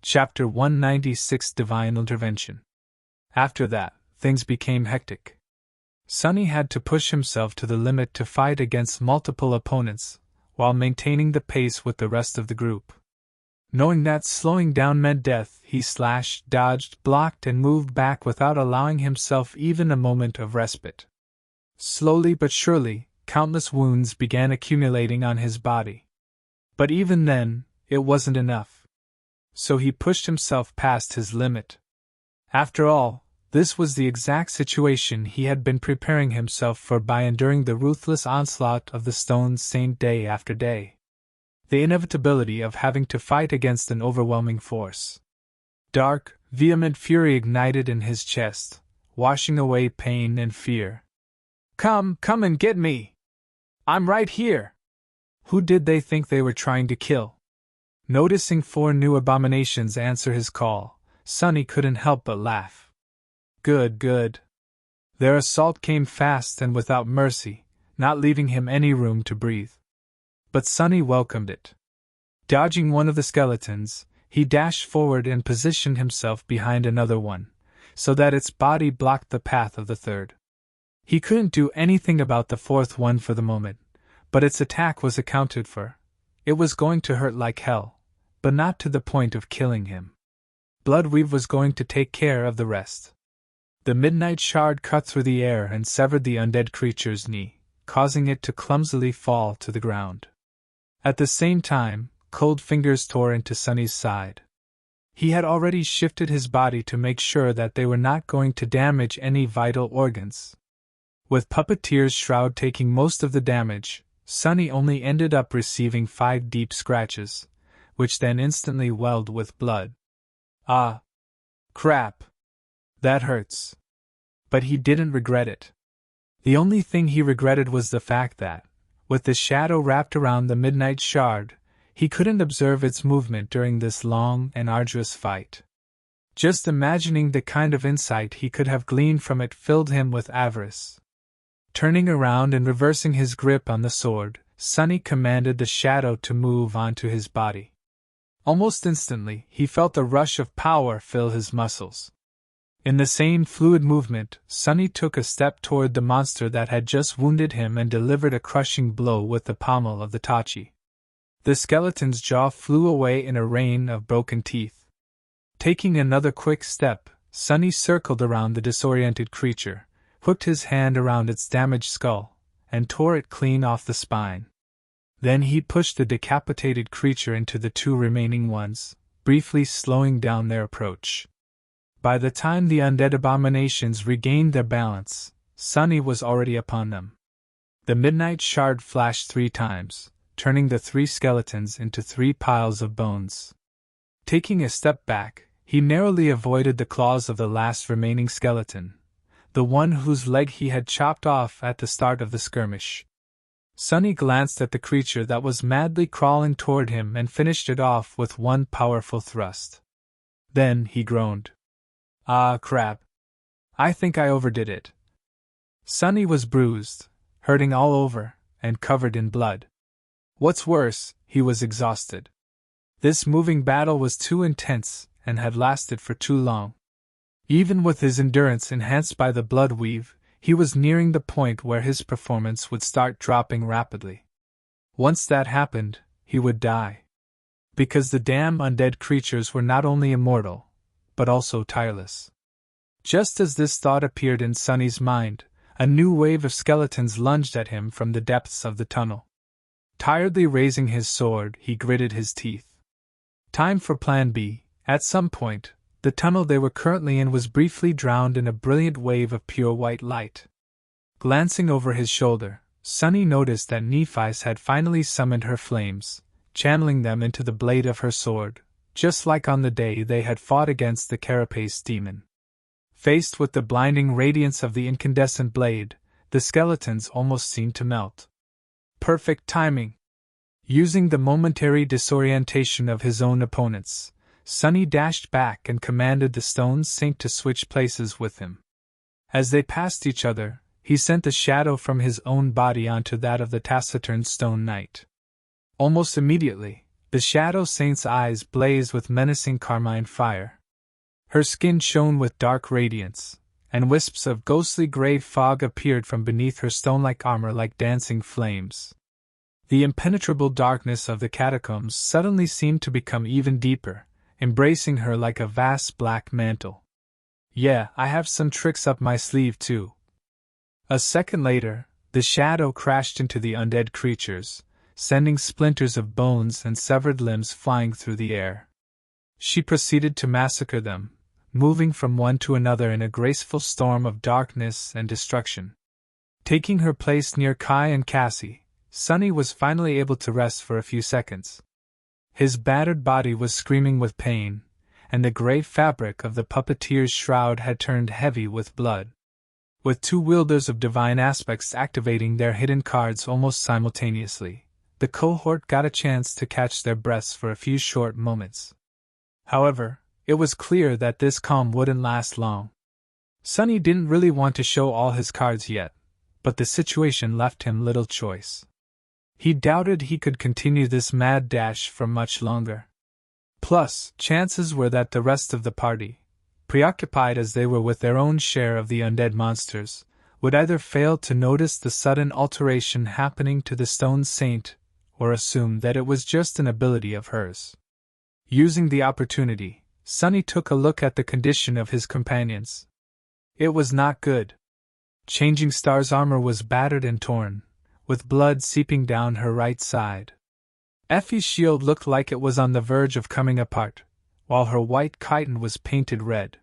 Chapter 196 Divine Intervention. After that, things became hectic. Sunny had to push himself to the limit to fight against multiple opponents, while maintaining the pace with the rest of the group. Knowing that slowing down meant death, he slashed, dodged, blocked, and moved back without allowing himself even a moment of respite. Slowly but surely, countless wounds began accumulating on his body. But even then, it wasn't enough. So he pushed himself past his limit. After all, this was the exact situation he had been preparing himself for by enduring the ruthless onslaught of the Stone Saint day after day. The inevitability of having to fight against an overwhelming force. Dark, vehement fury ignited in his chest, washing away pain and fear. Come and get me! I'm right here! Who did they think they were trying to kill? Noticing 4 new abominations answer his call, Sunny couldn't help but laugh. Good. Their assault came fast and without mercy, not leaving him any room to breathe. But Sunny welcomed it. Dodging one of the skeletons, he dashed forward and positioned himself behind another one, so that its body blocked the path of the third. He couldn't do anything about the fourth one for the moment, but its attack was accounted for. It was going to hurt like hell, but not to the point of killing him. Bloodweave was going to take care of the rest. The midnight shard cut through the air and severed the undead creature's knee, causing it to clumsily fall to the ground. At the same time, cold fingers tore into Sunny's side. He had already shifted his body to make sure that they were not going to damage any vital organs. With Puppeteer's shroud taking most of the damage, Sunny only ended up receiving 5 deep scratches, which then instantly welled with blood. Ah! Crap! That hurts. But he didn't regret it. The only thing he regretted was the fact that, with the shadow wrapped around the midnight shard, he couldn't observe its movement during this long and arduous fight. Just imagining the kind of insight he could have gleaned from it filled him with avarice. Turning around and reversing his grip on the sword, Sunny commanded the shadow to move onto his body. Almost instantly, he felt a rush of power fill his muscles. In the same fluid movement, Sunny took a step toward the monster that had just wounded him and delivered a crushing blow with the pommel of the Tachi. The skeleton's jaw flew away in a rain of broken teeth. Taking another quick step, Sunny circled around the disoriented creature, hooked his hand around its damaged skull, and tore it clean off the spine. Then he pushed the decapitated creature into the 2 remaining ones, briefly slowing down their approach. By the time the undead abominations regained their balance, Sunny was already upon them. The midnight shard flashed 3 times, turning the 3 skeletons into 3 piles of bones. Taking a step back, he narrowly avoided the claws of the last remaining skeleton, the one whose leg he had chopped off at the start of the skirmish. Sunny glanced at the creature that was madly crawling toward him and finished it off with one powerful thrust. Then he groaned. Ah, crap. I think I overdid it. Sunny was bruised, hurting all over, and covered in blood. What's worse, he was exhausted. This moving battle was too intense and had lasted for too long. Even with his endurance enhanced by the bloodweave, he was nearing the point where his performance would start dropping rapidly. Once that happened, he would die. Because the damn undead creatures were not only immortal, but also tireless. Just as this thought appeared in Sunny's mind, a new wave of skeletons lunged at him from the depths of the tunnel. Tiredly raising his sword, he gritted his teeth. Time for Plan B. At some point, the tunnel they were currently in was briefly drowned in a brilliant wave of pure white light. Glancing over his shoulder, Sunny noticed that Nephis had finally summoned her flames, channeling them into the blade of her sword, just like on the day they had fought against the Carapace demon. Faced with the blinding radiance of the incandescent blade, the skeletons almost seemed to melt. Perfect timing! Using the momentary disorientation of his own opponents, Sunny dashed back and commanded the Stone Saint to switch places with him. As they passed each other, he sent the shadow from his own body onto that of the taciturn Stone Knight. Almost immediately, The Shadow Saint's eyes blazed with menacing carmine fire. Her skin shone with dark radiance, and wisps of ghostly gray fog appeared from beneath her stone-like armor like dancing flames. The impenetrable darkness of the catacombs suddenly seemed to become even deeper, embracing her like a vast black mantle. "Yeah, I have some tricks up my sleeve too." A second later, the shadow crashed into the undead creatures, sending splinters of bones and severed limbs flying through the air. She proceeded to massacre them, moving from one to another in a graceful storm of darkness and destruction. Taking her place near Kai and Cassie, Sunny was finally able to rest for a few seconds. His battered body was screaming with pain, and the gray fabric of the puppeteer's shroud had turned heavy with blood. With two wielders of divine aspects activating their hidden cards almost simultaneously, the cohort got a chance to catch their breaths for a few short moments. However, it was clear that this calm wouldn't last long. Sunny didn't really want to show all his cards yet, but the situation left him little choice. He doubted he could continue this mad dash for much longer. Plus, chances were that the rest of the party, preoccupied as they were with their own share of the undead monsters, would either fail to notice the sudden alteration happening to the stone saint or assume that it was just an ability of hers. Using the opportunity, Sunny took a look at the condition of his companions. It was not good. Changing Star's armor was battered and torn, with blood seeping down her right side. Effie's shield looked like it was on the verge of coming apart, while her white chiton was painted red.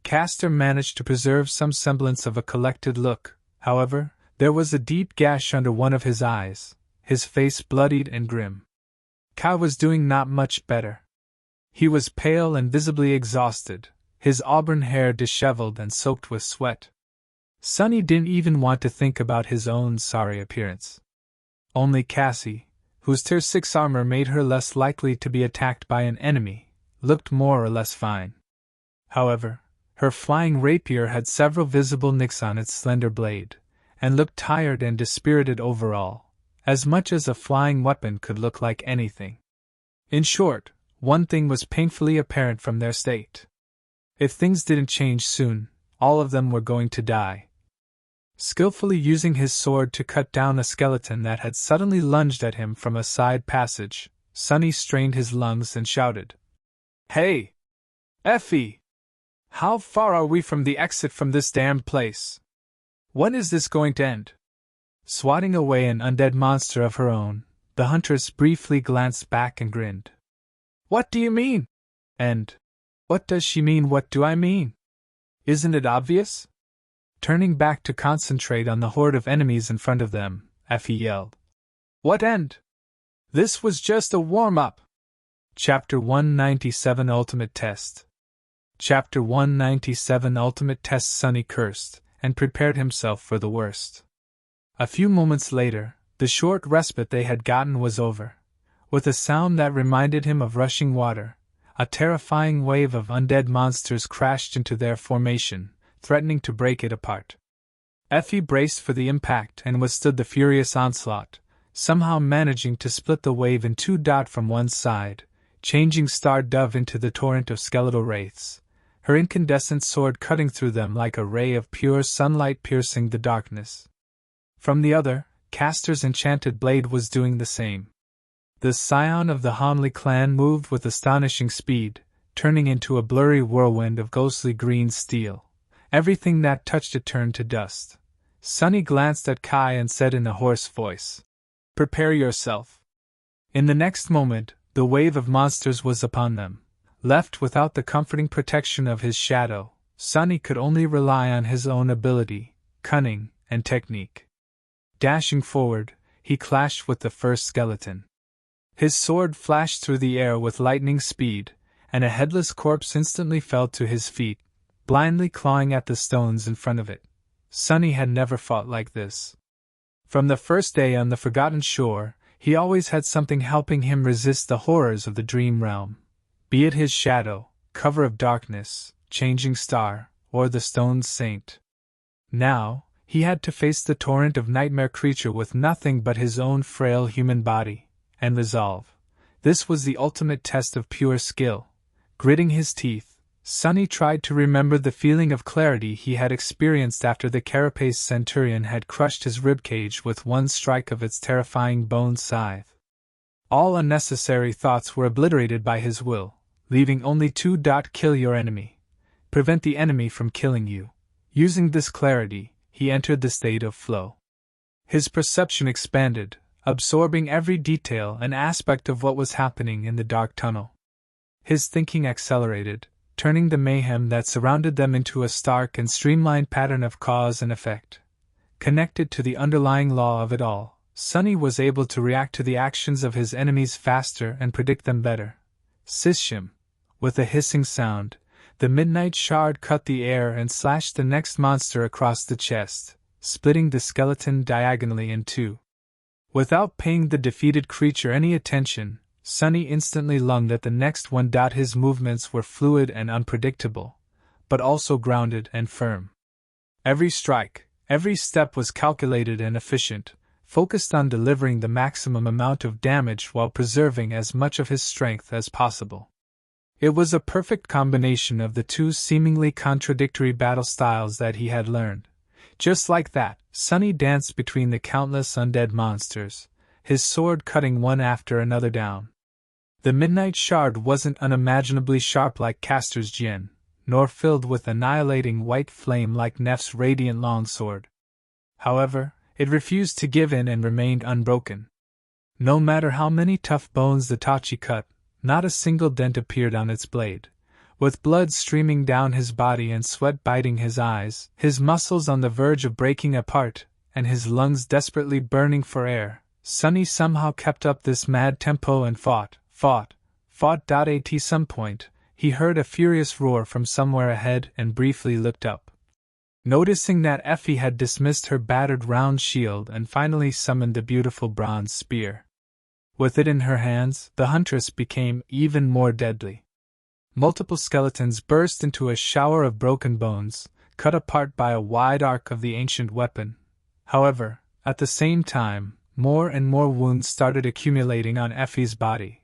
Castor managed to preserve some semblance of a collected look, however, there was a deep gash under one of his eyes, his face bloodied and grim. Kai was doing not much better. He was pale and visibly exhausted, his auburn hair disheveled and soaked with sweat. Sunny didn't even want to think about his own sorry appearance. Only Cassie, whose Tier 6 armor made her less likely to be attacked by an enemy, looked more or less fine. However, her flying rapier had several visible nicks on its slender blade, and looked tired and dispirited overall, as much as a flying weapon could look like anything. In short, one thing was painfully apparent from their state. If things didn't change soon, all of them were going to die. Skillfully using his sword to cut down a skeleton that had suddenly lunged at him from a side passage, Sunny strained his lungs and shouted, "Hey! Effie! How far are we from the exit from this damned place? When is this going to end?" Swatting away an undead monster of her own, the huntress briefly glanced back and grinned. "What do you mean?" And, "What does she mean? What do I mean? Isn't it obvious?" Turning back to concentrate on the horde of enemies in front of them, Effie yelled, "What end? This was just a warm-up." Chapter 197 Ultimate Test. Chapter 197 Ultimate Test. Sunny cursed, and prepared himself for the worst. A few moments later, the short respite they had gotten was over. With a sound that reminded him of rushing water, a terrifying wave of undead monsters crashed into their formation, threatening to break it apart. Effie braced for the impact and withstood the furious onslaught, somehow managing to split the wave in two from one side, changing Star Dove into the torrent of skeletal wraiths, her incandescent sword cutting through them like a ray of pure sunlight piercing the darkness. From the other, Castor's enchanted blade was doing the same. The scion of the Homley clan moved with astonishing speed, turning into a blurry whirlwind of ghostly green steel. Everything that touched it turned to dust. Sunny glanced at Kai and said in a hoarse voice, "Prepare yourself." In the next moment, the wave of monsters was upon them. Left without the comforting protection of his shadow, Sunny could only rely on his own ability, cunning, and technique. Dashing forward, he clashed with the first skeleton. His sword flashed through the air with lightning speed, and a headless corpse instantly fell to his feet, blindly clawing at the stones in front of it. Sunny had never fought like this. From the first day on the Forgotten Shore, he always had something helping him resist the horrors of the dream realm. Be it his shadow, cover of darkness, changing star, or the stone saint. Now, he had to face the torrent of nightmare creature with nothing but his own frail human body, and resolve, This was the ultimate test of pure skill. Gritting his teeth, Sunny tried to remember the feeling of clarity he had experienced after the carapace centurion had crushed his ribcage with one strike of its terrifying bone scythe. All unnecessary thoughts were obliterated by his will, leaving only two. Kill your enemy. Prevent the enemy from killing you. Using this clarity, he entered the state of flow. His perception expanded, absorbing every detail and aspect of what was happening in the dark tunnel. His thinking accelerated, turning the mayhem that surrounded them into a stark and streamlined pattern of cause and effect. Connected to the underlying law of it all, Sunny was able to react to the actions of his enemies faster and predict them better. Sishim! With a hissing sound, the midnight shard cut the air and slashed the next monster across the chest, splitting the skeleton diagonally in two. Without paying the defeated creature any attention, Sunny instantly lunged at the next one. His movements were fluid and unpredictable, but also grounded and firm. Every strike, every step was calculated and efficient, focused on delivering the maximum amount of damage while preserving as much of his strength as possible. It was a perfect combination of the two seemingly contradictory battle styles that he had learned. Just like that, Sunny danced between the countless undead monsters, his sword cutting one after another down. The midnight shard wasn't unimaginably sharp like Castor's Jian, nor filled with annihilating white flame like Nef's radiant longsword. However, it refused to give in and remained unbroken. No matter how many tough bones the Tachi cut, not a single dent appeared on its blade. With blood streaming down his body and sweat biting his eyes, his muscles on the verge of breaking apart, and his lungs desperately burning for air, Sunny somehow kept up this mad tempo and fought. At some point, he heard a furious roar from somewhere ahead and briefly looked up. Noticing that Effie had dismissed her battered round shield and finally summoned the beautiful bronze spear. With it in her hands, the huntress became even more deadly. Multiple skeletons burst into a shower of broken bones, cut apart by a wide arc of the ancient weapon. However, at the same time, more and more wounds started accumulating on Effie's body.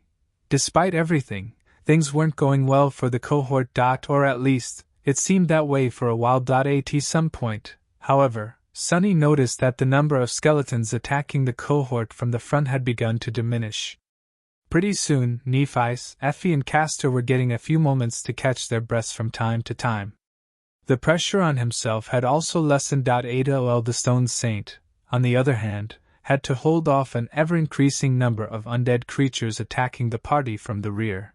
Despite everything, things weren't going well for the cohort. Or at least, it seemed that way for a while. At some point, however, Sunny noticed that the number of skeletons attacking the cohort from the front had begun to diminish. Pretty soon, Nephi's, Effie and Castor were getting a few moments to catch their breaths from time to time. The pressure on himself had also lessened. Ada the Stone Saint, on the other hand, had to hold off an ever-increasing number of undead creatures attacking the party from the rear.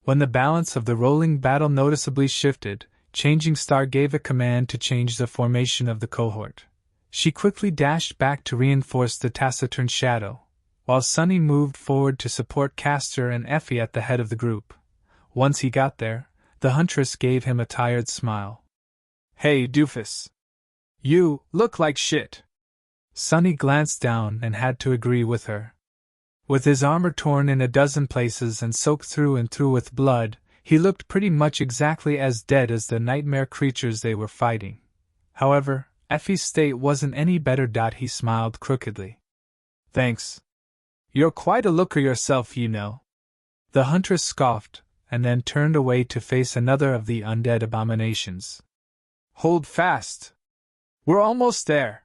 When the balance of the rolling battle noticeably shifted, Changing Star gave a command to change the formation of the cohort. She quickly dashed back to reinforce the taciturn shadow, while Sunny moved forward to support Castor and Effie at the head of the group. Once he got there, the huntress gave him a tired smile. "Hey, doofus. You look like shit." Sunny glanced down and had to agree with her. With his armor torn in a dozen places and soaked through and through with blood, he looked pretty much exactly as dead as the nightmare creatures they were fighting. However, Effie's state wasn't any better. He smiled crookedly. "Thanks. You're quite a looker yourself, you know." The huntress scoffed, and then turned away to face another of the undead abominations. "Hold fast. We're almost there."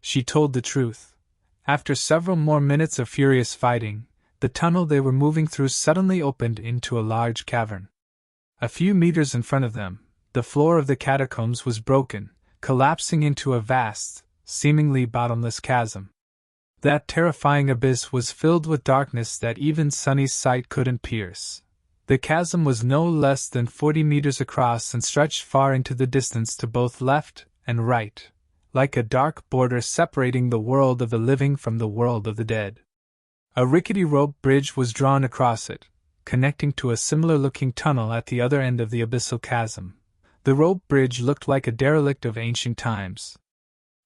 She told the truth. After several more minutes of furious fighting, the tunnel they were moving through suddenly opened into a large cavern. A few meters in front of them, the floor of the catacombs was broken, collapsing into a vast, seemingly bottomless chasm. That terrifying abyss was filled with darkness that even Sunny's sight couldn't pierce. The chasm was no less than 40 meters across and stretched far into the distance to both left and right, like a dark border separating the world of the living from the world of the dead. A rickety rope bridge was drawn across it, connecting to a similar-looking tunnel at the other end of the abyssal chasm. The rope bridge looked like a derelict of ancient times.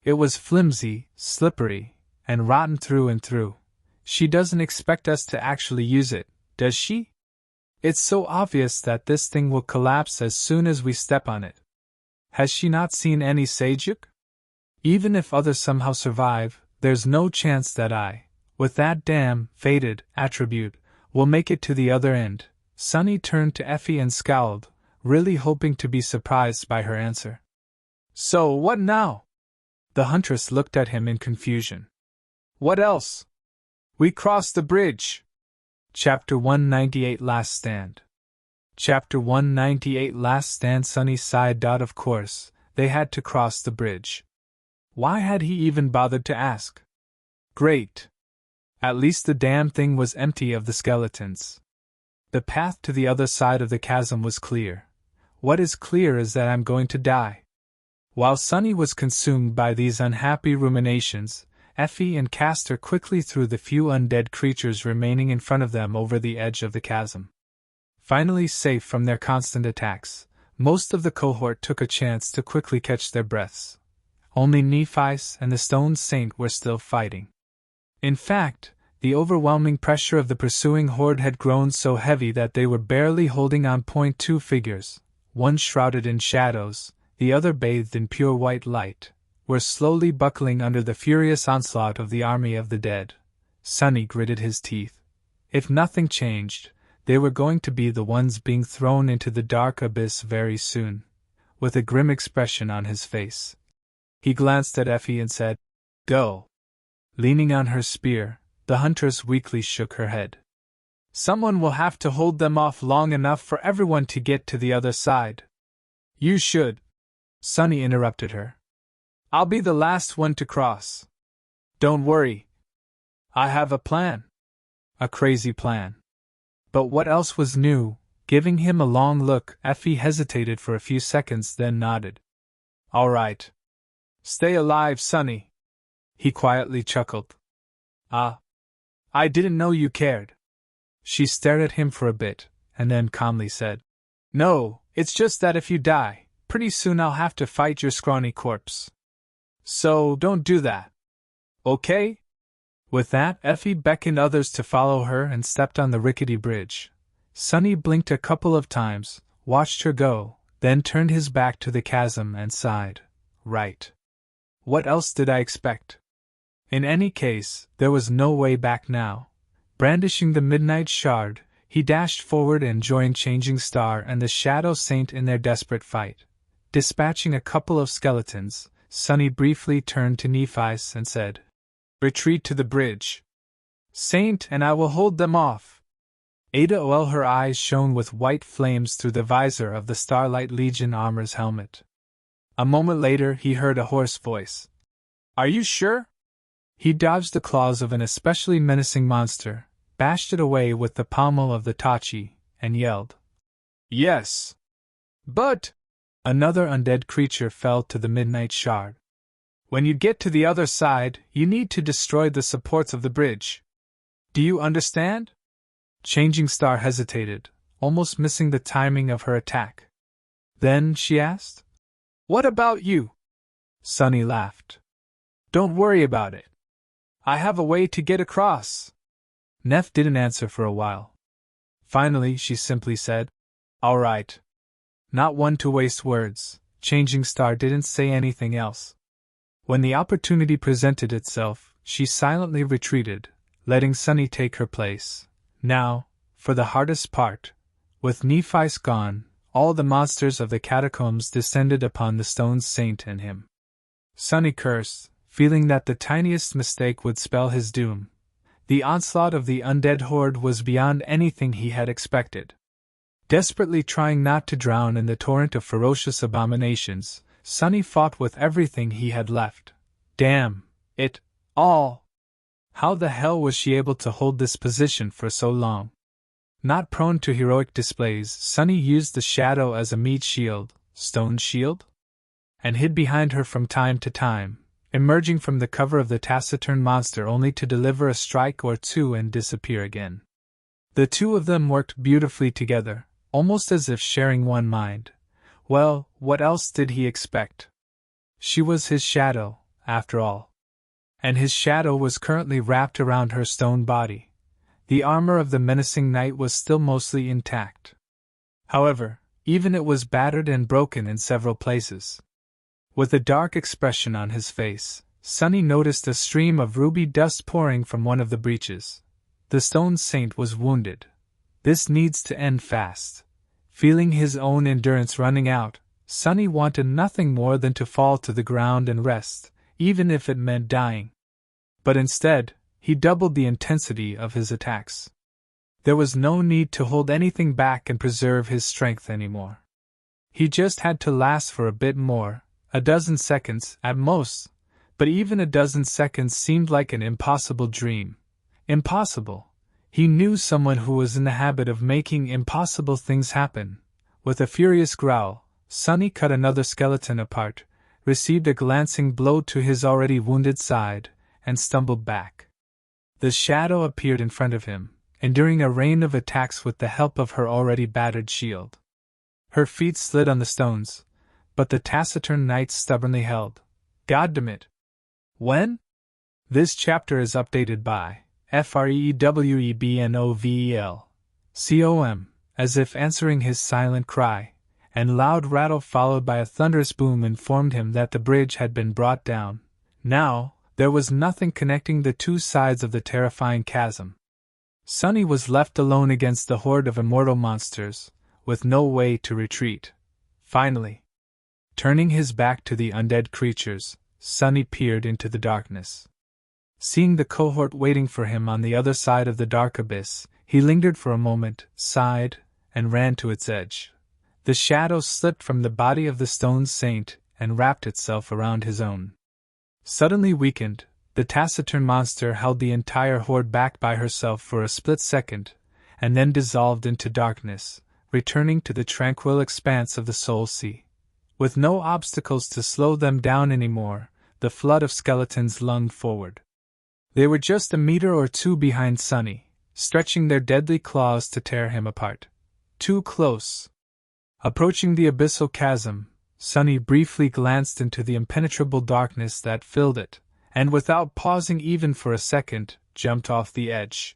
It was flimsy, slippery, and rotten through and through. "She doesn't expect us to actually use it, does she? It's so obvious that this thing will collapse as soon as we step on it. Has she not seen any Sajuk? Even if others somehow survive, there's no chance that I, with that damn fated attribute, We'll make it to the other end. Sunny turned to Effie and scowled, really hoping to be surprised by her answer. So, what now? The huntress looked at him in confusion. What else? We crossed the bridge. Chapter 198 Last Stand. Chapter 198 Last Stand. Sunny sighed. Of course, they had to cross the bridge. Why had he even bothered to ask? Great. At least the damn thing was empty of the skeletons. The path to the other side of the chasm was clear. What is clear is that I'm going to die. While Sunny was consumed by these unhappy ruminations, Effie and Castor quickly threw the few undead creatures remaining in front of them over the edge of the chasm. Finally safe from their constant attacks, most of the cohort took a chance to quickly catch their breaths. Only Nephi's and the Stone Saint were still fighting. In fact, the overwhelming pressure of the pursuing horde had grown so heavy that they were barely holding on. Two figures, one shrouded in shadows, the other bathed in pure white light, were slowly buckling under the furious onslaught of the army of the dead. Sunny gritted his teeth. If nothing changed, they were going to be the ones being thrown into the dark abyss very soon. With a grim expression on his face, he glanced at Effie and said, "Go." Leaning on her spear, the huntress weakly shook her head. Someone will have to hold them off long enough for everyone to get to the other side. You should. Sunny interrupted her. I'll be the last one to cross. Don't worry. I have a plan. A crazy plan. But what else was new? Giving him a long look, Effie hesitated for a few seconds, then nodded. All right. Stay alive, Sunny. He quietly chuckled. I didn't know you cared. She stared at him for a bit, and then calmly said, No, it's just that if you die, pretty soon I'll have to fight your scrawny corpse. So don't do that. Okay? With that, Effie beckoned others to follow her and stepped on the rickety bridge. Sunny blinked a couple of times, watched her go, then turned his back to the chasm and sighed. Right. What else did I expect? In any case, there was no way back now. Brandishing the Midnight Shard, he dashed forward and joined Changing Star and the Shadow Saint in their desperate fight. Dispatching a couple of skeletons, Sunny briefly turned to Nephi's and said, Retreat to the bridge. Saint and I will hold them off. Ada her eyes shone with white flames through the visor of the Starlight Legion armor's helmet. A moment later he heard a hoarse voice. Are you sure? He dodged the claws of an especially menacing monster, bashed it away with the pommel of the Tachi, and yelled, Yes. But another undead creature fell to the Midnight Shard. When you get to the other side, you need to destroy the supports of the bridge. Do you understand? Changing Star hesitated, almost missing the timing of her attack. Then she asked, What about you? Sunny laughed. Don't worry about it. I have a way to get across. Neff didn't answer for a while. Finally, she simply said, All right. Not one to waste words, Changing Star didn't say anything else. When the opportunity presented itself, she silently retreated, letting Sunny take her place. Now, for the hardest part. With Nephi's gone, all the monsters of the catacombs descended upon the Stone Saint and him. Sunny cursed, feeling that the tiniest mistake would spell his doom. The onslaught of the undead horde was beyond anything he had expected. Desperately trying not to drown in the torrent of ferocious abominations, Sunny fought with everything he had left. Damn it all! How the hell was she able to hold this position for so long? Not prone to heroic displays, Sunny used the shadow as a meat shield, stone shield, and hid behind her from time to time, emerging from the cover of the taciturn monster only to deliver a strike or two and disappear again. The two of them worked beautifully together, almost as if sharing one mind. Well, what else did he expect? She was his shadow, after all. And his shadow was currently wrapped around her stone body. The armor of the menacing knight was still mostly intact. However, even it was battered and broken in several places. With a dark expression on his face, Sunny noticed a stream of ruby dust pouring from one of the breaches. The stone saint was wounded. This needs to end fast. Feeling his own endurance running out, Sonny wanted nothing more than to fall to the ground and rest, even if it meant dying. But instead, he doubled the intensity of his attacks. There was no need to hold anything back and preserve his strength anymore. He just had to last for a bit more, a dozen seconds at most, but even a dozen seconds seemed like an impossible dream. Impossible. He knew someone who was in the habit of making impossible things happen. With a furious growl, Sonny cut another skeleton apart, received a glancing blow to his already wounded side, and stumbled back. The shadow appeared in front of him, enduring a rain of attacks with the help of her already battered shield. Her feet slid on the stones, but the taciturn knight stubbornly held. Goddamn. When? This chapter is updated by FREEWEBNOVEL. As if answering his silent cry, and loud rattle followed by a thunderous boom informed him that the bridge had been brought down. Now, there was nothing connecting the two sides of the terrifying chasm. Sonny was left alone against the horde of immortal monsters, with no way to retreat. Finally, turning his back to the undead creatures, Sonny peered into the darkness. Seeing the cohort waiting for him on the other side of the dark abyss, he lingered for a moment, sighed, and ran to its edge. The shadow slipped from the body of the stone saint and wrapped itself around his own. Suddenly weakened, the taciturn monster held the entire horde back by herself for a split second, and then dissolved into darkness, returning to the tranquil expanse of the Soul Sea. With no obstacles to slow them down anymore, the flood of skeletons lunged forward. They were just a meter or two behind Sonny, stretching their deadly claws to tear him apart. Too close. Approaching the abyssal chasm, Sonny briefly glanced into the impenetrable darkness that filled it, and without pausing even for a second, jumped off the edge.